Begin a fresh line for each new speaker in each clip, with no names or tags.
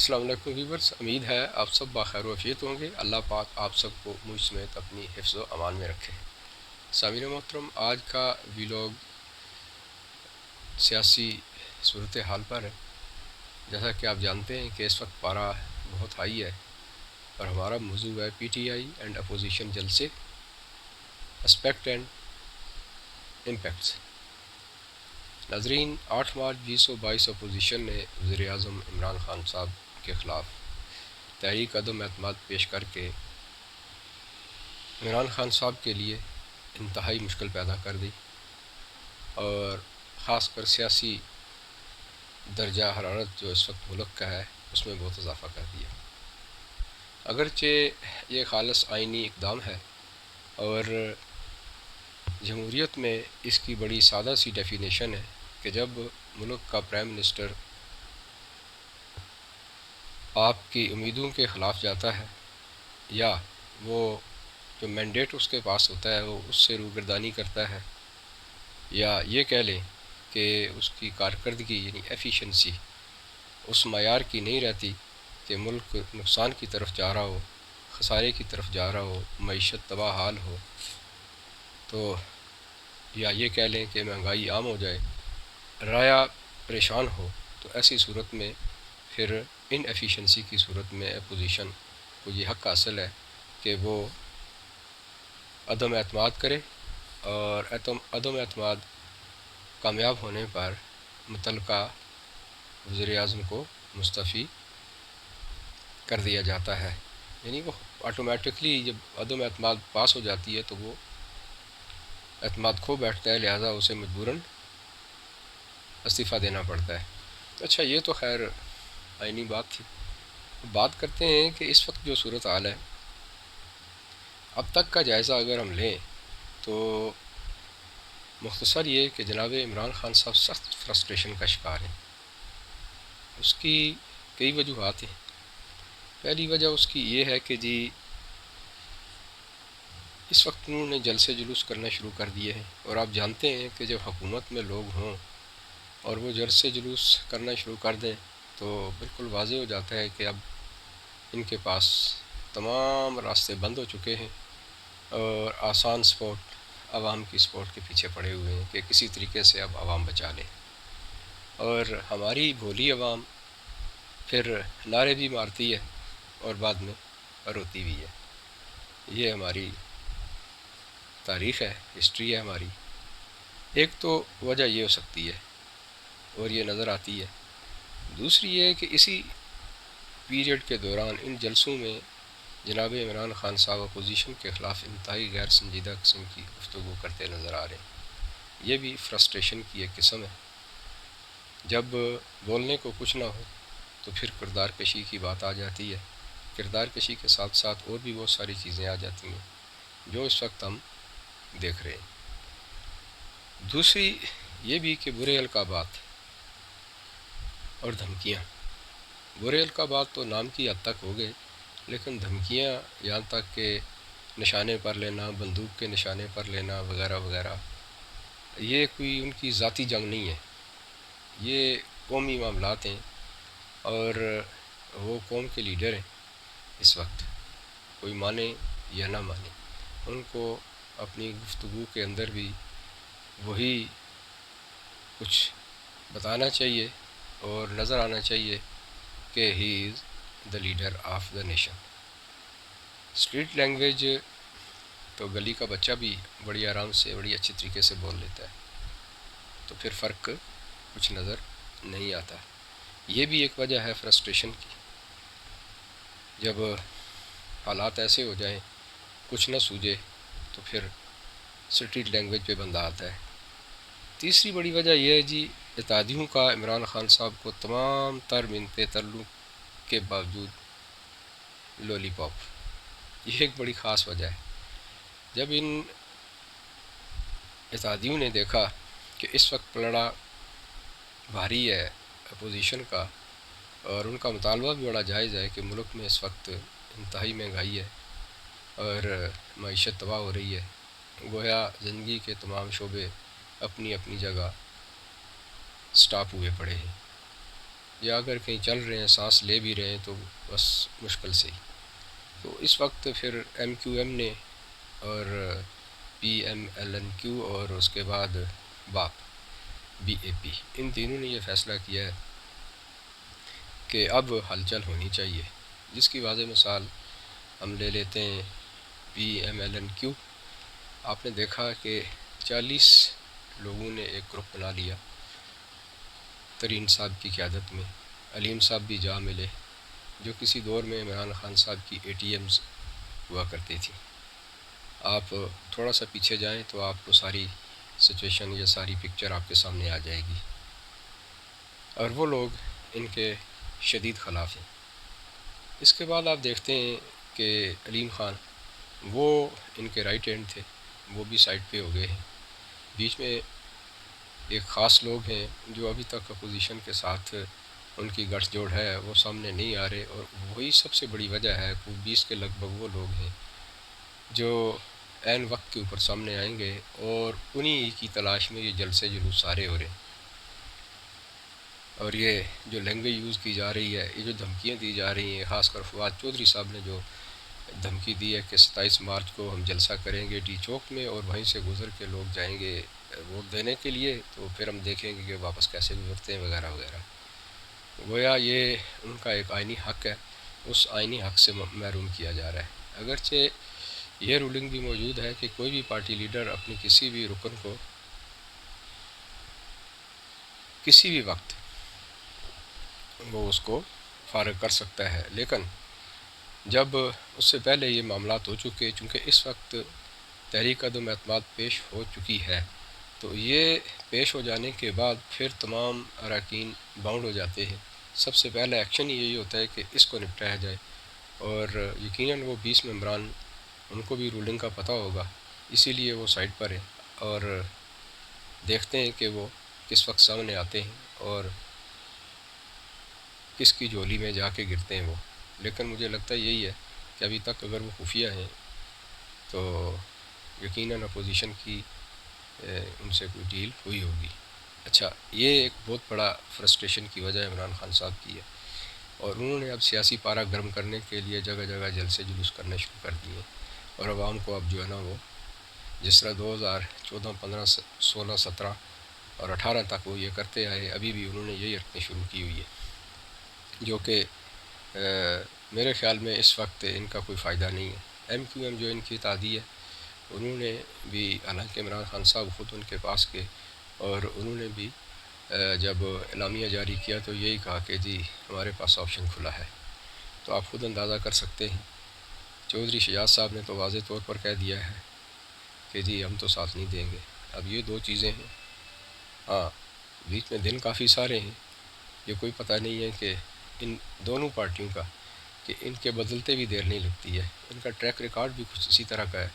السلام علیکم ویورز، امید ہے آپ سب بخیر و عافیت ہوں گے۔ اللہ پاک آپ سب کو مجھ سمیت اپنی حفظ و امان میں رکھے۔ سامعین محترم، آج کا ویلاگ سیاسی صورتحال پر ہے۔ جیسا کہ آپ جانتے ہیں کہ اس وقت پارہ بہت ہائی ہے اور ہمارا موضوع ہے P T I and opposition جلسے، اسپیکٹ اینڈ امپیکٹس۔ ناظرین، 8 مارچ 2022 اپوزیشن نے وزیر اعظم عمران خان صاحب کے خلاف تحریک عدم اعتماد پیش کر کے عمران خان صاحب کے لیے انتہائی مشکل پیدا کر دی اور خاص کر سیاسی درجہ حرارت جو اس وقت ملک کا ہے اس میں بہت اضافہ کر دیا۔ اگرچہ یہ خالص آئینی اقدام ہے اور جمہوریت میں اس کی بڑی سادہ سی ڈیفینیشن ہے کہ جب ملک کا پرائم منسٹر آپ کی امیدوں کے خلاف جاتا ہے یا وہ جو مینڈیٹ اس کے پاس ہوتا ہے وہ اس سے روگردانی کرتا ہے، یا یہ کہہ لیں کہ اس کی کارکردگی یعنی ایفیشنسی اس معیار کی نہیں رہتی کہ ملک نقصان کی طرف جا رہا ہو، خسارے کی طرف جا رہا ہو، معیشت تباہ حال ہو، تو یا یہ کہہ لیں کہ مہنگائی عام ہو جائے، رعایا پریشان ہو، تو ایسی صورت میں پھر ان ایفیشنسی کی صورت میں اپوزیشن کو یہ حق حاصل ہے کہ وہ عدم اعتماد کرے اور عدم اعتماد کامیاب ہونے پر متعلقہ وزیر اعظم کو مستعفی کر دیا جاتا ہے۔ یعنی وہ آٹومیٹکلی جب عدم اعتماد پاس ہو جاتی ہے تو وہ اعتماد کھو بیٹھتا ہے، لہٰذا اسے مجبوراً استعفیٰ دینا پڑتا ہے۔ اچھا، یہ تو خیر آئینی بات تھی۔ بات کرتے ہیں کہ اس وقت جو صورتحال ہے، اب تک کا جائزہ اگر ہم لیں تو مختصر یہ کہ جناب عمران خان صاحب سخت فرسٹریشن کا شکار ہیں۔ اس کی کئی وجوہات ہیں۔ پہلی وجہ اس کی یہ ہے کہ جی اس وقت انہوں نے جلسے جلوس کرنا شروع کر دیے ہیں، اور آپ جانتے ہیں کہ جب حکومت میں لوگ ہوں اور وہ جلسے جلوس کرنا شروع کر دیں تو بالکل واضح ہو جاتا ہے کہ اب ان کے پاس تمام راستے بند ہو چکے ہیں اور آسان سپورٹ عوام کی سپورٹ کے پیچھے پڑے ہوئے ہیں کہ کسی طریقے سے اب عوام بچا لیں، اور ہماری بھولی عوام پھر نعرے بھی مارتی ہے اور بعد میں روتی بھی ہے۔ یہ ہماری تاریخ ہے، ہسٹری ہے ہماری۔ ایک تو وجہ یہ ہو سکتی ہے اور یہ نظر آتی ہے۔ دوسری یہ ہے کہ اسی پیریڈ کے دوران ان جلسوں میں جناب عمران خان صاحب اپوزیشن کے خلاف انتہائی غیر سنجیدہ قسم کی گفتگو کرتے نظر آ رہے ہیں۔ یہ بھی فرسٹریشن کی ایک قسم ہے۔ جب بولنے کو کچھ نہ ہو تو پھر کردار کشی کی بات آ جاتی ہے۔ کردار کشی کے ساتھ ساتھ اور بھی بہت ساری چیزیں آ جاتی ہیں جو اس وقت ہم دیکھ رہے ہیں۔ دوسری یہ بھی کہ برے القابات اور دھمکیاں۔ برے القابات تو نام کی حد تک ہو گئے، لیکن دھمکیاں یہاں تک کہ نشانے پر لینا، بندوق کے نشانے پر لینا وغیرہ وغیرہ، یہ کوئی ان کی ذاتی جنگ نہیں ہے، یہ قومی معاملات ہیں اور وہ قوم کے لیڈر ہیں۔ اس وقت کوئی مانے یا نہ مانے، ان کو اپنی گفتگو کے اندر بھی وہی کچھ بتانا چاہیے اور نظر آنا چاہیے کہ he is the leader of the nation. Street language تو گلی کا بچہ بھی بڑی آرام سے بڑی اچھی طریقے سے بول لیتا ہے، تو پھر فرق کچھ نظر نہیں آتا۔ یہ بھی ایک وجہ ہے فرسٹریشن کی۔ جب حالات ایسے ہو جائیں، کچھ نہ سوجے، تو پھر اسٹریٹ لینگویج پہ بندہ آتا ہے۔ تیسری بڑی وجہ یہ ہے جی اتحادیوں کا عمران خان صاحب کو تمام تر منتیں ترلوں کے باوجود لولی پاپ، یہ ایک بڑی خاص وجہ ہے۔ جب ان اتحادیوں نے دیکھا کہ اس وقت پلڑا بھاری ہے اپوزیشن کا، اور ان کا مطالبہ بھی بڑا جائز ہے کہ ملک میں اس وقت انتہائی مہنگائی ہے اور معیشت تباہ ہو رہی ہے، گویا زندگی کے تمام شعبے اپنی اپنی جگہ سٹاپ ہوئے پڑے ہیں، یا اگر کہیں چل رہے ہیں سانس لے بھی رہے ہیں تو بس مشکل سے ہی۔ تو اس وقت پھر ایم کیو ایم نے اور پی ایم ایل این کیو اور اس کے بعد باپ بی اے پی، ان تینوں نے یہ فیصلہ کیا ہے کہ اب ہلچل ہونی چاہیے، جس کی واضح مثال ہم لے لیتے ہیں پی ایم ایل این کیو۔ آپ نے دیکھا کہ 40 لوگوں نے ایک گروپ بنا لیا ترین صاحب کی قیادت میں، علیم صاحب بھی جا ملے، جو کسی دور میں عمران خان صاحب کی اے ٹی ایمز ہوا کرتی تھی۔ آپ تھوڑا سا پیچھے جائیں تو آپ کو ساری سچویشن یا ساری پکچر آپ کے سامنے آ جائے گی، اور وہ لوگ ان کے شدید خلاف ہیں۔ اس کے بعد آپ دیکھتے ہیں کہ علیم خان وہ ان کے رائٹ ہینڈ تھے، وہ بھی سائڈ پہ ہو گئے ہیں۔ بیچ میں ایک خاص لوگ ہیں جو ابھی تک اپوزیشن کے ساتھ ان کی گٹھ جوڑ ہے، وہ سامنے نہیں آ رہے، اور وہی سب سے بڑی وجہ ہے۔ 20 کے لگ بھگ وہ لوگ ہیں جو عین وقت کے اوپر سامنے آئیں گے، اور انہی کی تلاش میں یہ جلسے جلوس سارے ہو رہے ہیں۔ اور یہ جو لینگویج یوز کی جا رہی ہے، یہ جو دھمکیاں دی جا رہی ہیں، خاص کر فواد چودھری صاحب نے جو دھمکی دی ہے کہ 27 مارچ کو ہم جلسہ کریں گے ٹی چوک میں، اور وہیں سے گزر کے لوگ جائیں گے ووٹ دینے کے لیے، تو پھر ہم دیکھیں گے کہ واپس کیسے گزرتے ہیں وغیرہ وغیرہ۔ گویا یہ ان کا ایک آئینی حق ہے، اس آئینی حق سے محروم کیا جا رہا ہے۔ اگرچہ یہ رولنگ بھی موجود ہے کہ کوئی بھی پارٹی لیڈر اپنی کسی بھی رکن کو کسی بھی وقت وہ اس کو فارغ کر سکتا ہے، لیکن جب اس سے پہلے یہ معاملات ہو چکے، چونکہ اس وقت تحریک عدم اعتماد پیش ہو چکی ہے، تو یہ پیش ہو جانے کے بعد پھر تمام اراکین باؤنڈ ہو جاتے ہیں۔ سب سے پہلا ایکشن یہی ہوتا ہے کہ اس کو نپٹایا جائے، اور یقیناً وہ 20 ممبران ان کو بھی رولنگ کا پتہ ہوگا، اسی لیے وہ سائڈ پر ہیں، اور دیکھتے ہیں کہ وہ کس وقت سامنے آتے ہیں اور کس کی جولی میں جا کے گرتے ہیں وہ۔ لیکن مجھے لگتا ہے یہی ہے کہ ابھی تک اگر وہ خفیہ ہیں تو یقیناً اپوزیشن کی ان سے کوئی ڈیل ہوئی ہوگی۔ اچھا، یہ ایک بہت بڑا فرسٹریشن کی وجہ عمران خان صاحب کی ہے، اور انہوں نے اب سیاسی پارا گرم کرنے کے لیے جگہ جگہ جلسے جلوس کرنے شروع کر دیے، اور عوام کو اب جو ہے نا وہ جس طرح 2014، 15، 16، 17 اور 18 تک وہ یہ کرتے آئے، ابھی بھی انہوں نے یہی رکھنی شروع کی ہوئی ہے، جو کہ میرے خیال میں اس وقت ان کا کوئی فائدہ نہیں ہے۔ ایم کیو ایم جو ان کی اتحادی ہے، انہوں نے بھی، حالانکہ عمران خان صاحب خود ان کے پاس گئے، اور انہوں نے بھی جب اعلامیہ جاری کیا تو یہی کہا کہ جی ہمارے پاس آپشن کھلا ہے۔ تو آپ خود اندازہ کر سکتے ہیں، چودھری شجاعت صاحب نے تو واضح طور پر کہہ دیا ہے کہ جی ہم تو ساتھ نہیں دیں گے۔ اب یہ دو چیزیں ہیں۔ ہاں، بیچ میں دن کافی سارے ہیں، یہ کوئی پتہ نہیں ہے کہ ان دونوں پارٹیوں کا، کہ ان کے بدلتے بھی دیر نہیں لگتی ہے۔ ان کا ٹریک ریکارڈ بھی کچھ اسی طرح کا ہے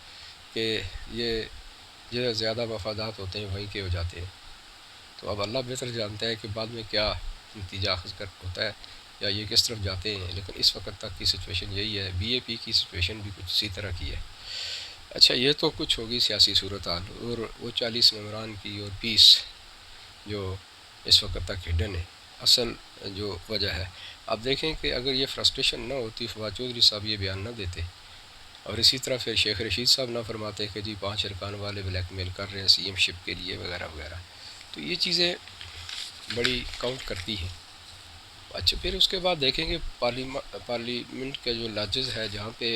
کہ یہ جو زیادہ مفادات ہوتے ہیں وہیں کے ہو جاتے ہیں۔ تو اب اللہ بہتر جانتا ہے کہ بعد میں کیا نتیجہ اخذ کر ہوتا ہے یا یہ کس طرف جاتے ہیں، لیکن اس وقت تک کی سچویشن یہی ہے۔ بی اے پی کی سچویشن بھی کچھ اسی طرح کی ہے۔ اچھا، یہ تو کچھ ہوگی سیاسی صورتحال، اور وہ 40 ممبران کی اور 20 جو اس وقت تک ہڈن ہے۔ اصل جو وجہ ہے، آپ دیکھیں کہ اگر یہ فرسٹریشن نہ ہوتی، فواد چودھری صاحب یہ بیان نہ دیتے، اور اسی طرح پھر شیخ رشید صاحب نہ فرماتے کہ جی 5 ارکان والے بلیک میل کر رہے ہیں سی ایم شپ کے لیے وغیرہ وغیرہ، تو یہ چیزیں بڑی کاؤنٹ کرتی ہیں۔ اچھا، پھر اس کے بعد دیکھیں کہ پارلیمنٹ کے جو لاجز ہے جہاں پہ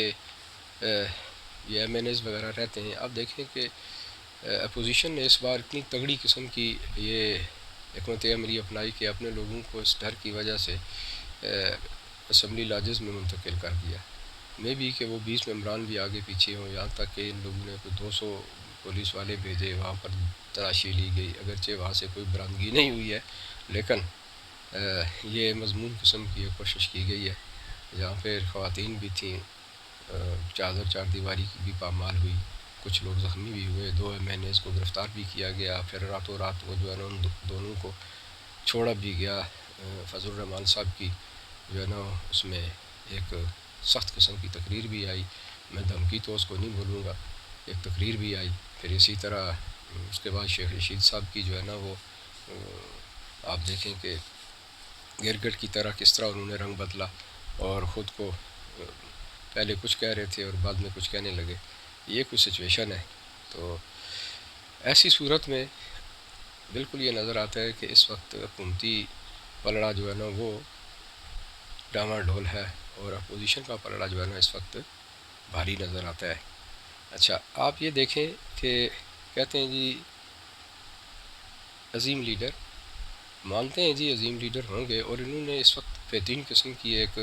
یہ ایم این ایز وغیرہ رہتے ہیں، آپ دیکھیں کہ اپوزیشن نے اس بار اتنی تگڑی قسم کی یہ حکمت عملی اپنائی کہ اپنے لوگوں کو اس ڈر کی وجہ سے اسمبلی لاجز میں منتقل کر دیا، میں بھی کہ وہ 20 ممبران بھی آگے پیچھے ہوں، یہاں تک کہ ان لوگوں نے کوئی 200 پولیس والے بھیجے، وہاں پر تلاشی لی گئی، اگرچہ وہاں سے کوئی برآمدگی نہیں ہوئی ہے، لیکن یہ مضمون قسم کی ایک کوشش کی گئی ہے، جہاں پہ خواتین بھی تھیں، چادر چار دیواری کی بھی پامال ہوئی، کچھ لوگ زخمی بھی ہوئے، 2 ایم این ایز کو گرفتار بھی کیا گیا، پھر راتوں رات وہ جو ہے نا ان دونوں کو چھوڑا بھی گیا۔ فضل الرحمان صاحب کی جو ہے نا اس میں ایک سخت قسم کی تقریر بھی آئی، میں دھمکی تو اس کو نہیں بولوں گا، ایک تقریر بھی آئی۔ پھر اسی طرح اس کے بعد شیخ رشید صاحب کی جو ہے نا وہ آپ دیکھیں کہ گرگٹ کی طرح کس طرح انہوں نے رنگ بدلا اور خود کو پہلے کچھ کہہ رہے تھے اور بعد میں کچھ کہنے لگے، یہ کچھ سچویشن ہے۔ تو ایسی صورت میں بالکل یہ نظر آتا ہے کہ اس وقت حکومتی پلڑا جو ہے نا وہ ڈاما ڈول ہے، اور اپوزیشن کا پلڑا جو ہے نا اس وقت بھاری نظر آتا ہے۔ اچھا، آپ یہ دیکھیں کہ کہتے ہیں جی عظیم لیڈر، مانتے ہیں جی عظیم لیڈر ہوں گے، اور انہوں نے اس وقت بہترین قسم کی ایک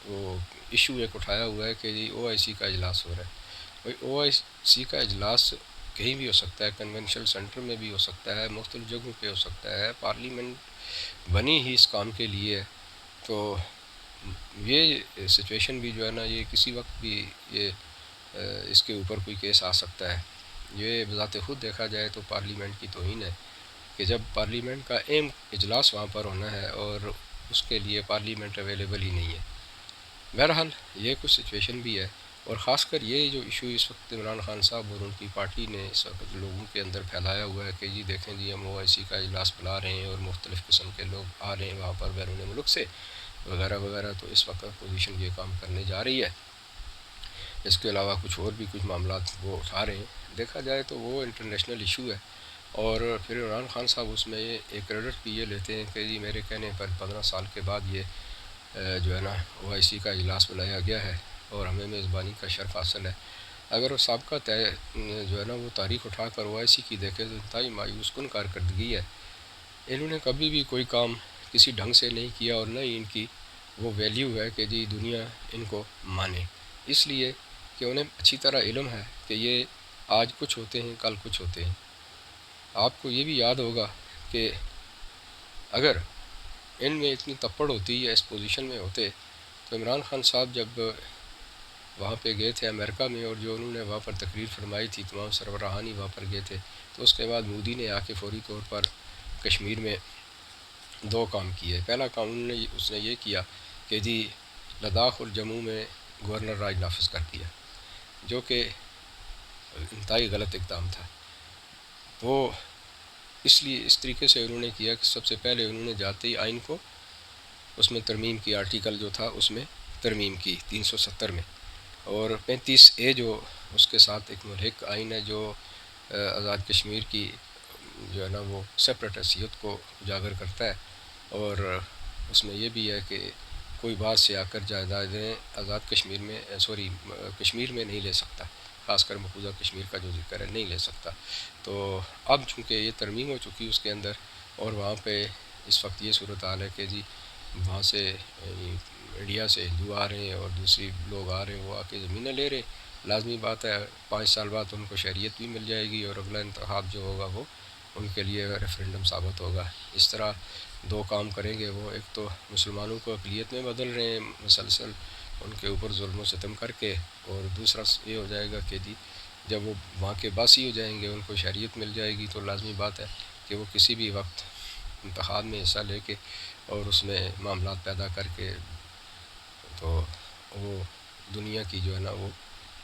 وہ ایشو ایک اٹھایا ہوا ہے کہ جی او آئی سی کا اجلاس ہو رہا ہے۔ بھائی او آئی سی کا اجلاس کہیں بھی ہو سکتا ہے، کنونشن سینٹر میں بھی ہو سکتا ہے، مختلف جگہوں پہ ہو سکتا ہے، پارلیمنٹ بنی ہی اس کام کے لیے۔ تو یہ سچویشن بھی جو ہے نا یہ کسی وقت بھی یہ اس کے اوپر کوئی کیس آ سکتا ہے۔ یہ بذات خود دیکھا جائے تو پارلیمنٹ کی توہین ہے کہ جب پارلیمنٹ کا اہم اجلاس وہاں پر ہونا ہے اور اس کے لیے پارلیمنٹ اویلیبل ہی نہیں ہے۔ بہرحال یہ کچھ سچویشن بھی ہے، اور خاص کر یہ جو ایشو اس وقت عمران خان صاحب اور ان کی پارٹی نے اس وقت لوگوں کے اندر پھیلایا ہوا ہے کہ جی دیکھیں جی ہم او آئی سی کا اجلاس بلا رہے ہیں اور مختلف قسم کے لوگ آ رہے ہیں وہاں پر بیرون ملک سے وغیرہ وغیرہ، تو اس وقت اپوزیشن یہ کام کرنے جا رہی ہے۔ اس کے علاوہ کچھ اور بھی کچھ معاملات وہ اٹھا رہے ہیں، دیکھا جائے تو وہ انٹرنیشنل ایشو ہے، اور پھر عمران خان صاحب اس میں ایک کریڈٹ بھی یہ لیتے ہیں کہ جی میرے کہنے پر 15 سال کے بعد یہ جو ہے نا او آئی سی کا اجلاس بلایا گیا ہے اور ہمیں میزبانی کا شرف حاصل ہے۔ اگر سابقہ جو ہے نا وہ تاریخ اٹھا کر او آئی سی کی دیکھے تو انتہائی مایوس کن کارکردگی ہے۔ انہوں نے کبھی بھی کوئی کام کسی ڈھنگ سے نہیں کیا، اور نہ ہی ان کی وہ ویلیو ہے کہ جی دنیا ان کو مانے، اس لیے کہ انہیں اچھی طرح علم ہے کہ یہ آج کچھ ہوتے ہیں کل کچھ ہوتے ہیں۔ آپ کو یہ بھی یاد ہوگا کہ اگر ان میں اتنی تپڑ ہوتی یا اس پوزیشن میں ہوتے تو عمران خان صاحب جب وہاں پہ گئے تھے امریکہ میں، اور جو انہوں نے وہاں پر تقریر فرمائی تھی، تمام سربراہان ہی وہاں پر گئے تھے، تو اس کے بعد مودی نے آ کے فوری طور پر کشمیر میں دو کام کیے۔ پہلا کام اس نے یہ کیا کہ جی لداخ اور جموں میں گورنر راج نافذ کر دیا، جو کہ انتہائی غلط اقدام تھا۔ وہ اس لیے اس طریقے سے انہوں نے کیا کہ سب سے پہلے انہوں نے جاتے ہی آئین کو اس میں ترمیم کی، آرٹیکل جو تھا اس میں ترمیم کی 370 میں، اور 35A جو اس کے ساتھ ایک ملحق آئین ہے جو آزاد کشمیر کی جو ہے نا وہ سپریٹ حیثیت کو اجاگر کرتا ہے، اور اس میں یہ بھی ہے کہ کوئی بعد سے آ کر جائیدادیں آزاد کشمیر میں کشمیر میں نہیں لے سکتا، خاص کر مقبوضہ کشمیر کا جو ذکر ہے نہیں لے سکتا۔ تو اب چونکہ یہ ترمیم ہو چکی اس کے اندر، اور وہاں پہ اس وقت یہ صورتحال ہے کہ جی وہاں سے انڈیا سے ہندو آ رہے ہیں اور دوسری لوگ آ رہے ہیں، وہ آ کے زمینیں لے رہے ہیں۔ لازمی بات ہے 5 سال بعد ان کو شہریت بھی مل جائے گی، اور اگلا انتخاب جو ہوگا وہ ان کے لیے ریفرینڈم ثابت ہوگا۔ اس طرح دو کام کریں گے وہ، ایک تو مسلمانوں کو اقلیت میں بدل رہے ہیں مسلسل ان کے اوپر ظلم و ستم کر کے، اور دوسرا یہ ہو جائے گا کہ جی جب وہ وہاں کے باسی ہو جائیں گے ان کو شہریت مل جائے گی، تو لازمی بات ہے کہ وہ کسی بھی وقت انتخاب میں حصہ لے کے اور اس میں معاملات پیدا کر کے تو وہ دنیا کی جو ہے نا وہ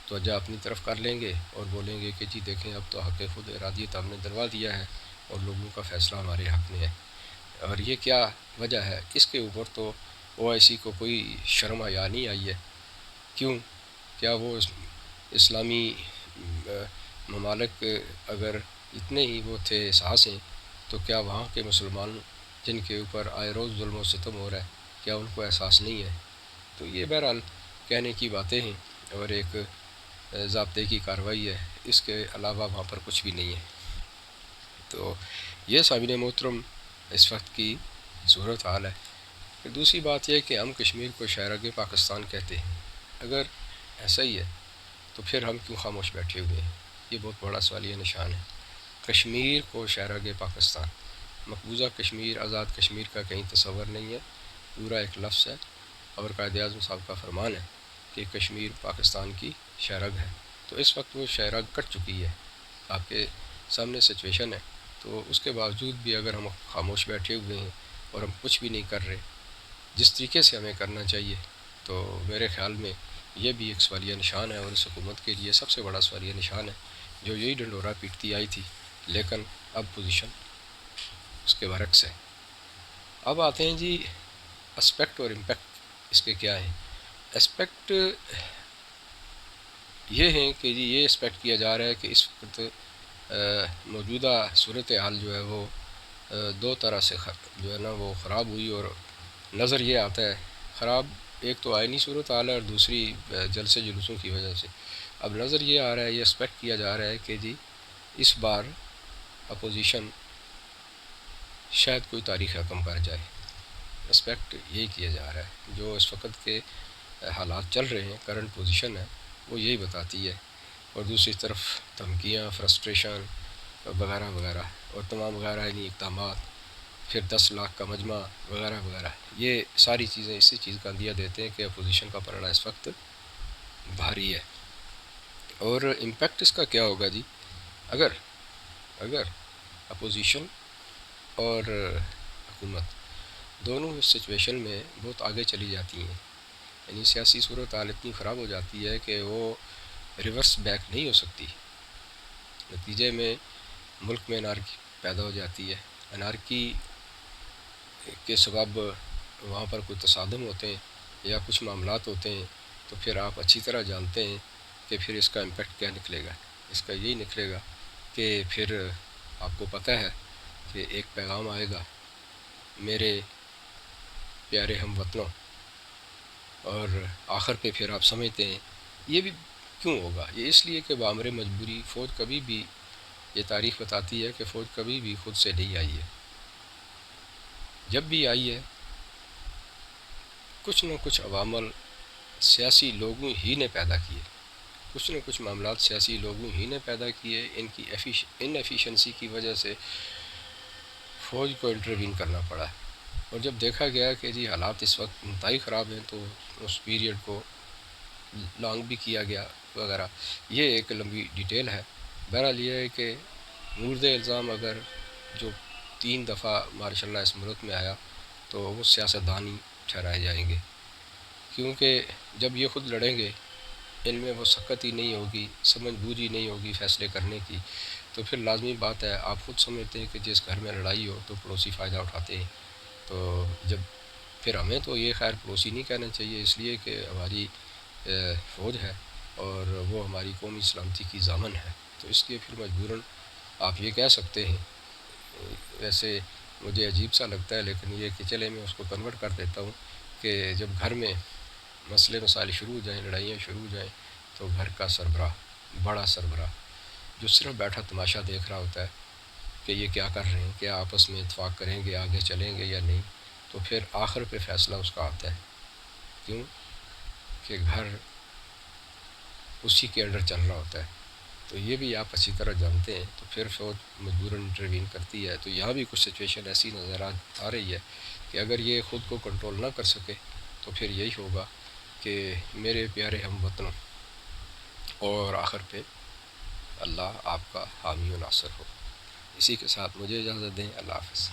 توجہ اپنی طرف کر لیں گے، اور بولیں گے کہ جی دیکھیں اب تو حق خود ارادیت ہم نے دلوا دیا ہے اور لوگوں کا فیصلہ ہمارے حق میں ہے۔ اور یہ کیا وجہ ہے؟ اس کے اوپر تو او آئی سی کو کوئی شرم حیا نہیں آئی ہے۔ کیوں؟ کیا وہ اسلامی ممالک اگر اتنے ہی وہ تھے احساس ہیں، تو کیا وہاں کے مسلمان جن کے اوپر آئے روز ظلم و ستم ہو رہا ہے کیا ان کو احساس نہیں ہے؟ تو یہ بہرحال کہنے کی باتیں ہیں اور ایک ضابطے کی کارروائی ہے، اس کے علاوہ وہاں پر کچھ بھی نہیں ہے۔ تو یہ سامعین محترم اس وقت کی صورت حال ہے۔ پھر دوسری بات یہ کہ ہم کشمیر کو شہرگ پاکستان کہتے ہیں، اگر ایسا ہی ہے تو پھر ہم کیوں خاموش بیٹھے ہوئے ہیں؟ یہ بہت بڑا سوالیہ نشان ہے۔ کشمیر کو شہرگ پاکستان، مقبوضہ کشمیر آزاد کشمیر کا کہیں تصور نہیں ہے، پورا ایک لفظ ہے، اور قائد اعظم صاحب کا فرمان ہے کہ کشمیر پاکستان کی شہرگ ہے۔ تو اس وقت وہ شہرگ کٹ چکی ہے، آپ کے سامنے سچویشن ہے، تو اس کے باوجود بھی اگر ہم خاموش بیٹھے ہوئے ہیں اور ہم کچھ بھی نہیں کر رہے جس طریقے سے ہمیں کرنا چاہیے، تو میرے خیال میں یہ بھی ایک سوالیہ نشان ہے، اور اس حکومت کے لیے سب سے بڑا سوالیہ نشان ہے جو یہی ڈنڈورا پیٹتی آئی تھی، لیکن اب پوزیشن اس کے برعکس ہے۔ اب آتے ہیں جی اسپیکٹ اور امپیکٹ اس کے کیا ہیں۔ اسپیکٹ یہ ہیں کہ جی یہ اسپیکٹ کیا جا رہا ہے کہ اس وقت موجودہ صورتحال جو ہے وہ دو طرح سے جو ہے نا وہ خراب ہوئی، اور نظر یہ آتا ہے خراب، ایک تو آئینی صورتحال ہے اور دوسری جلسے جلوسوں کی وجہ سے۔ اب نظر یہ آ رہا ہے، یہ ایکسپیکٹ کیا جا رہا ہے کہ جی اس بار اپوزیشن شاید کوئی تاریخ رقم کر جائے۔ ایکسپیکٹ یہی کیا جا رہا ہے، جو اس وقت کے حالات چل رہے ہیں، کرنٹ پوزیشن ہے وہ یہی بتاتی ہے، اور دوسری طرف دھمکیاں، فرسٹریشن وغیرہ وغیرہ اور تمام غیر آئینی اقدامات، پھر 10 لاکھ کا مجمع وغیرہ وغیرہ، یہ ساری چیزیں اسی چیز کا اندیہ دیتے ہیں کہ اپوزیشن کا پلڑا اس وقت بھاری ہے۔ اور امپیکٹ اس کا کیا ہوگا جی؟ اگر اپوزیشن اور حکومت دونوں اس سچویشن میں بہت آگے چلی جاتی ہیں، یعنی سیاسی صورتحال اتنی خراب ہو جاتی ہے کہ وہ ریورس بیک نہیں ہو سکتی، نتیجے میں ملک میں انارکی پیدا ہو جاتی ہے، انارکی کے سبب وہاں پر کوئی تصادم ہوتے ہیں یا کچھ معاملات ہوتے ہیں، تو پھر آپ اچھی طرح جانتے ہیں کہ پھر اس کا امپیکٹ کیا نکلے گا۔ اس کا یہی نکلے گا کہ پھر آپ کو پتہ ہے کہ ایک پیغام آئے گا، میرے پیارے ہم وطنوں، اور آخر پہ پھر آپ سمجھتے ہیں یہ بھی کیوں ہوگا؟ یہ اس لیے کہ بامر مجبوری فوج کبھی بھی، یہ تاریخ بتاتی ہے کہ فوج کبھی بھی خود سے نہیں آئی ہے، جب بھی آئی ہے کچھ نہ کچھ عوامل سیاسی لوگوں ہی نے پیدا کیے، کچھ نہ کچھ معاملات سیاسی لوگوں ہی نے پیدا کیے، ان کی ان ایفیشنسی کی وجہ سے فوج کو انٹروین کرنا پڑا ہے۔ اور جب دیکھا گیا کہ جی حالات اس وقت انتہائی خراب ہیں، تو اس پیریڈ کو لانگ بھی کیا گیا وغیرہ، یہ ایک لمبی ڈیٹیل ہے۔ بہرحال یہ ہے کہ مورد الزام اگر جو 3 دفعہ ماشاء اللہ اس ملک میں آیا تو وہ سیاستدان ہی ٹھہرائے جائیں گے، کیونکہ جب یہ خود لڑیں گے، ان میں وہ سخت ہی نہیں ہوگی، سمجھ بوجھ ہی نہیں ہوگی فیصلے کرنے کی، تو پھر لازمی بات ہے، آپ خود سمجھتے ہیں کہ جس گھر میں لڑائی ہو تو پڑوسی فائدہ اٹھاتے ہیں، تو جب پھر ہمیں تو یہ خیر پڑوسی نہیں کہنا چاہیے، اس لیے کہ ہماری فوج ہے اور وہ ہماری قومی سلامتی کی ضامن ہے، تو اس لیے پھر مجبوراً آپ یہ کہہ سکتے ہیں۔ ویسے مجھے عجیب سا لگتا ہے، لیکن یہ کہ چلے میں اس کو کنورٹ کر دیتا ہوں کہ جب گھر میں مسئلے مسائل شروع ہو جائیں، لڑائیاں شروع ہو جائیں، تو گھر کا سربراہ، بڑا سربراہ جو صرف بیٹھا تماشا دیکھ رہا ہوتا ہے کہ یہ کیا کر رہے ہیں، کیا آپس میں اتفاق کریں گے، آگے چلیں گے یا نہیں، تو پھر آخر پہ فیصلہ اس کا آتا ہے، کیوں کہ گھر اسی کے انڈر چل رہا ہوتا ہے۔ تو یہ بھی آپ اچھی طرح جانتے ہیں، تو پھر فوج مجبوراً انٹروین کرتی ہے۔ تو یہاں بھی کچھ سچویشن ایسی نظر آ رہی ہے کہ اگر یہ خود کو کنٹرول نہ کر سکے تو پھر یہی ہوگا کہ میرے پیارے ہم وطنوں، اور آخر پہ اللہ آپ کا حامی و ناصر ہو۔ اسی کے ساتھ مجھے اجازت دیں، اللہ حافظ۔